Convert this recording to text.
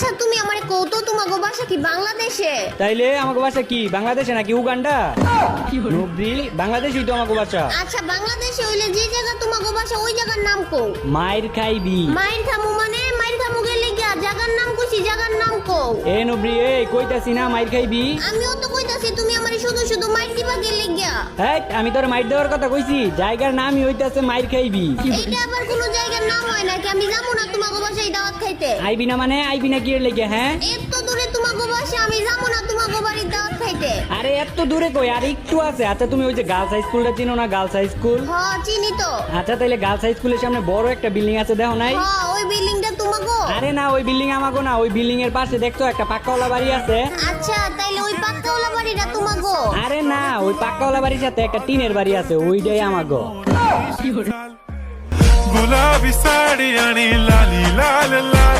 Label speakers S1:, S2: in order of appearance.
S1: আচ্ছা তুমি আমারে কৌতো তোমাগো বাসা কি বাংলাদেশে?
S2: তাইলে আমাকে বাসা কি বাংলাদেশে নাকি উগান্ডা? নবরি বাংলাদেশই তো আমাকে বাসা।
S1: আচ্ছা বাংলাদেশে হইলে যে জায়গা তোমাগো বাসা ওই জায়গার নাম কও।
S2: মাইর খাইবি।
S1: মাইর খামু মানে মাইর খামু গেলে গিয়া জায়গার নাম কইছি, জায়গার নাম কও।
S2: এ নবরি এ কইতাছি না মাইর খাইবি।
S1: আমিও তো কইতাছি তুমি আমারে শুধু শুধু মাইর দিবা গেলে গিয়া।
S2: হ্যাঁ আমি তোর মাইর দেওয়ার কথা কইছি, জায়গার নামই হইতাছে মাইর খাইবি।
S1: এইটা আবার কোন জায়গার নাম হয় নাকি? আমি যাবো না তোমাগো বাসায় দাওয়াত খাইতে।
S2: আইবি না মানে আইবি না কি এর লেগে? হ্যাঁ
S1: এত দূরে তোমাগো বাসা, আমি যাবো না তোমাগো বাড়ির দাওয়াত খাইতে।
S2: আরে এত দূরে কই, আর একটু আছে। আচ্ছা তুমি ওই যে গার্লস হাই স্কুলটা চিনো না? Girls high school.
S1: হ্যাঁ চিনি তো।
S2: আচ্ছা তাইলে গার্লস হাই স্কুলের সামনে বড় একটা বিল্ডিং আছে, দেখো নাই?
S1: হ্যাঁ ওই বিল্ডিংটা তোমাগো?
S2: আরে না ওই বিল্ডিং আমাগো না, ওই বিল্ডিং এর পাশে দেখছো একটা পাক্কাওয়ালা বাড়ি আছে।
S1: আচ্ছা তাইলে ওই পাক্কাওয়ালা বাড়িটা তোমাগো?
S2: আরে না ওই পাক্কাওয়ালা বাড়ির সাথে একটা টিনের বাড়ি আছে, ওইটাই আমাগো।
S3: गुलाबी साड़ी आणि लाली लाल लाल